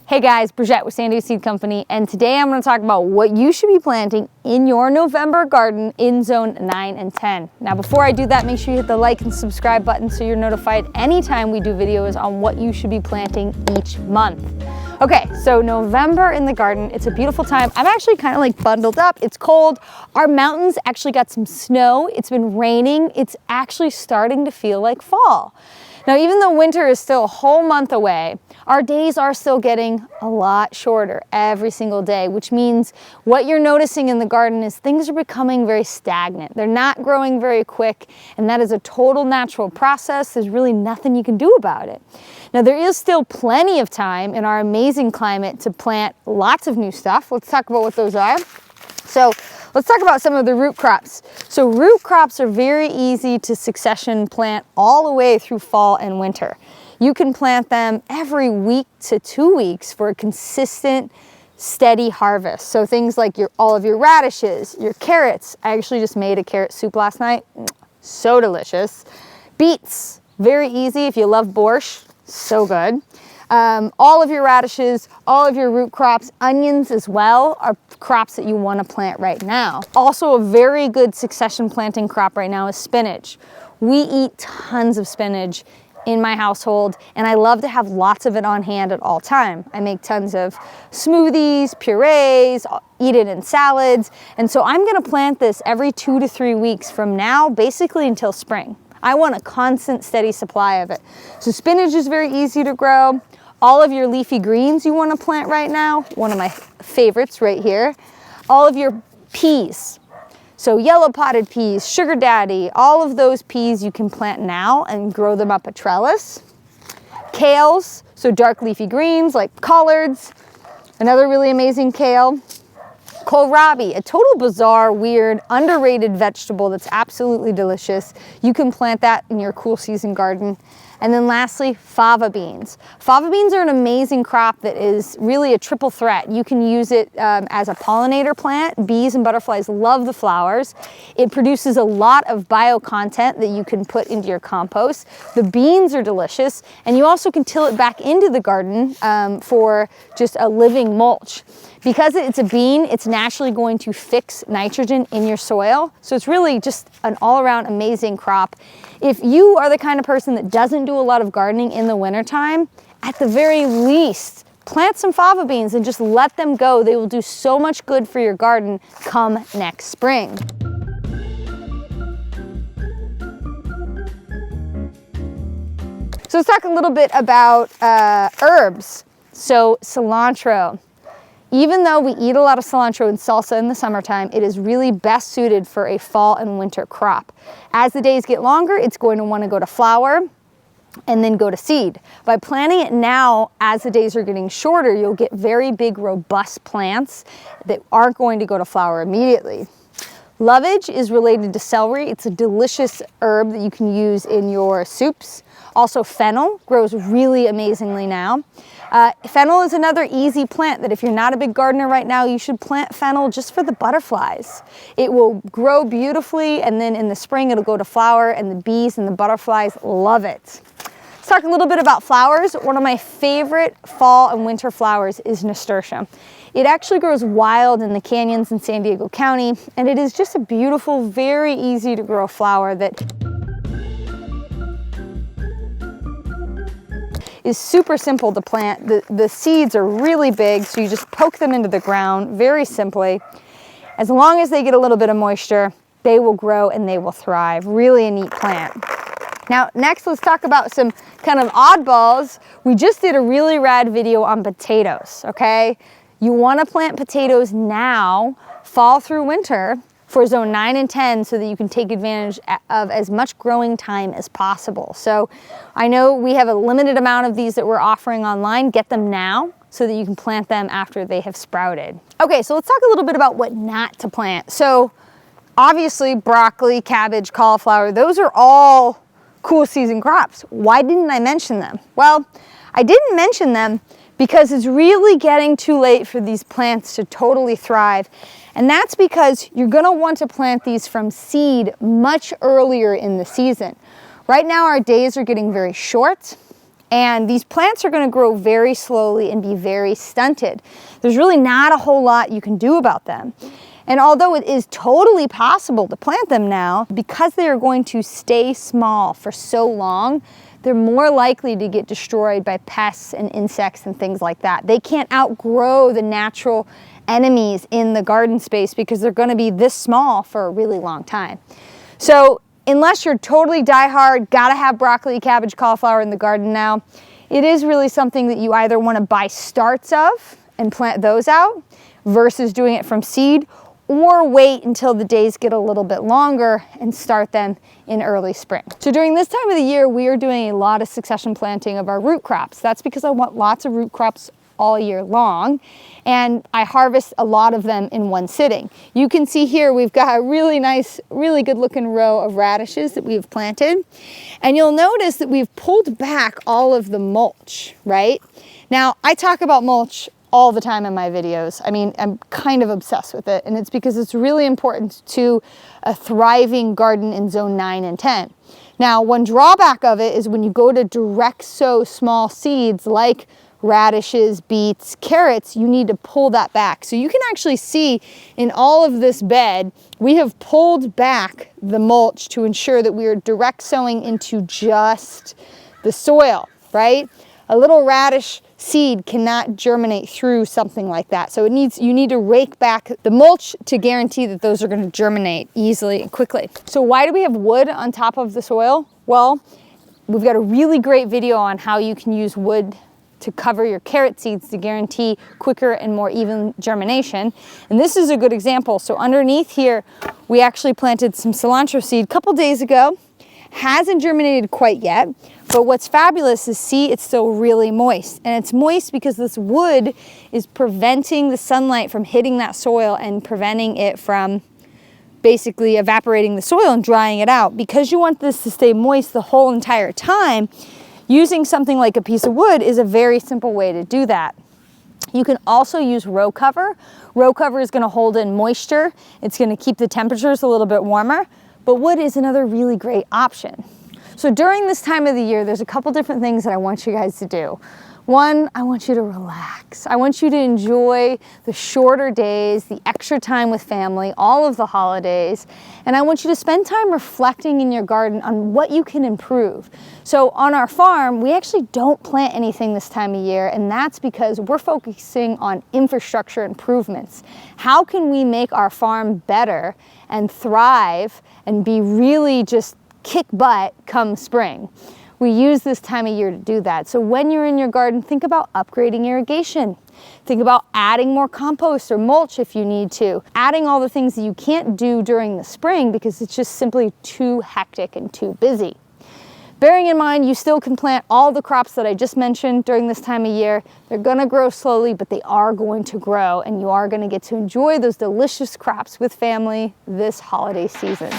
Hey guys, Bridget with San Diego Seed Company, and today I'm going to talk about what you should be planting in your November garden in zone 9 and 10. Now before I do that, make sure you hit the like and subscribe button so you're notified anytime we do videos on what you should be planting each month. Okay, so November in the garden, it's a beautiful time. I'm actually kind of like bundled up. It's cold. Our mountains actually got some snow. It's been raining. It's actually starting to feel like fall. Now, even though winter is still a whole month away, our days are still getting a lot shorter every single day, which means what you're noticing in the garden is things are becoming very stagnant. They're not growing very quick, and that is a total natural process. There's really nothing you can do about it. Now, there is still plenty of time in our amazing climate to plant lots of new stuff. Let's talk about what those are. So let's talk about some of the root crops. So root crops are very easy to succession plant all the way through fall and winter. You can plant them every week to 2 weeks for a consistent, steady harvest. So things like all of your radishes, your carrots. I actually just made a carrot soup last night. So delicious. Beets, very easy if you love borscht. So good. All of your radishes, all of your root crops, onions as well are crops that you want to plant right now. Also a very good succession planting crop right now is spinach. We eat tons of spinach in my household, and I love to have lots of it on hand at all time. I make tons of smoothies, purees, eat it in salads, and so I'm going to plant this every 2 to 3 weeks from now, basically until spring. I want a constant, steady supply of it. So spinach is very easy to grow. All of your leafy greens you want to plant right now, one of my favorites right here. All of your peas. So yellow potted peas, sugar daddy, all of those peas you can plant now and grow them up a trellis. Kales, so dark leafy greens like collards, another really amazing kale. Kohlrabi, a total bizarre, weird, underrated vegetable that's absolutely delicious. You can plant that in your cool season garden. And then lastly, fava beans. Fava beans are an amazing crop that is really a triple threat. You can use it as a pollinator plant. Bees and butterflies love the flowers. It produces a lot of bio content that you can put into your compost. The beans are delicious, and you also can till it back into the garden for just a living mulch. Because it's a bean, it's naturally going to fix nitrogen in your soil. So it's really just an all-around amazing crop. If you are the kind of person that doesn't do a lot of gardening in the wintertime, at the very least, plant some fava beans and just let them go. They will do so much good for your garden come next spring. So let's talk a little bit about herbs. So cilantro. Even though we eat a lot of cilantro and salsa in the summertime, it is really best suited for a fall and winter crop. As the days get longer, it's going to want to go to flower and then go to seed. By planting it now, as the days are getting shorter, you'll get very big, robust plants that aren't going to go to flower immediately. Lovage is related to celery. It's a delicious herb that you can use in your soups. Also, fennel grows really amazingly now. Fennel is another easy plant that if you're not a big gardener right now, you should plant fennel just for the butterflies. It will grow beautifully, and then in the spring it'll go to flower, and the bees and the butterflies love it. Let's talk a little bit about flowers. One of my favorite fall and winter flowers is nasturtium. It actually grows wild in the canyons in San Diego County, and it is just a beautiful, very easy to grow flower that is super simple to plant. The seeds are really big, so you just poke them into the ground very simply. As long as they get a little bit of moisture, they will grow and they will thrive. Really a neat plant. Now, next let's talk about some kind of oddballs. We just did a really rad video on potatoes, okay? You want to plant potatoes now, fall through winter, for zone 9 and 10 so that you can take advantage of as much growing time as possible. So I know we have a limited amount of these that we're offering online. Get them now so that you can plant them after they have sprouted. Okay, so let's talk a little bit about what not to plant. So obviously broccoli, cabbage, cauliflower, those are all cool season crops. Why didn't I mention them? Well, I didn't mention them because it's really getting too late for these plants to totally thrive. And that's because you're gonna want to plant these from seed much earlier in the season. Right now our days are getting very short, And these plants are gonna grow very slowly and be very stunted. There's really not a whole lot you can do about them. And although it is totally possible to plant them now, because they are going to stay small for so long, they're more likely to get destroyed by pests and insects and things like that. They can't outgrow the natural enemies in the garden space because they're gonna be this small for a really long time. So unless you're totally diehard, gotta have broccoli, cabbage, cauliflower in the garden now, it is really something that you either wanna buy starts of and plant those out versus doing it from seed, or wait until the days get a little bit longer and start them in early spring. So during this time of the year, we are doing a lot of succession planting of our root crops. That's because I want lots of root crops all year long, and I harvest a lot of them in one sitting. You can see here we've got a really nice, really good looking row of radishes that we've planted, and you'll notice that we've pulled back all of the mulch, right? Now, I talk about mulch all the time in my videos. I mean, I'm kind of obsessed with it, and it's because it's really important to a thriving garden in zone 9 and 10. Now, one drawback of it is when you go to direct sow small seeds like radishes, beets, carrots, you need to pull that back. So you can actually see in all of this bed, we have pulled back the mulch to ensure that we are direct sowing into just the soil, right? A little radish seed cannot germinate through something like that. So you need to rake back the mulch to guarantee that those are going to germinate easily and quickly. So why do we have wood on top of the soil? Well, we've got a really great video on how you can use wood to cover your carrot seeds to guarantee quicker and more even germination. And this is a good example. So underneath here, we actually planted some cilantro seed a couple days ago. Hasn't germinated quite yet, but what's fabulous is see it's still really moist. And it's moist because this wood is preventing the sunlight from hitting that soil and preventing it from basically evaporating the soil and drying it out. Because you want this to stay moist the whole entire time, using something like a piece of wood is a very simple way to do that. You can also use row cover. Row cover is going to hold in moisture. It's going to keep the temperatures a little bit warmer, but wood is another really great option. So during this time of the year, there's a couple different things that I want you guys to do. One, I want you to relax. I want you to enjoy the shorter days, the extra time with family, all of the holidays, and I want you to spend time reflecting in your garden on what you can improve. So on our farm, we actually don't plant anything this time of year, and that's because we're focusing on infrastructure improvements. How can we make our farm better and thrive and be really just kick butt come spring? We use this time of year to do that. So when you're in your garden, think about upgrading irrigation. Think about adding more compost or mulch if you need to. Adding all the things that you can't do during the spring because it's just simply too hectic and too busy. Bearing in mind, you still can plant all the crops that I just mentioned during this time of year. They're gonna grow slowly, but they are going to grow, and you are gonna get to enjoy those delicious crops with family this holiday season.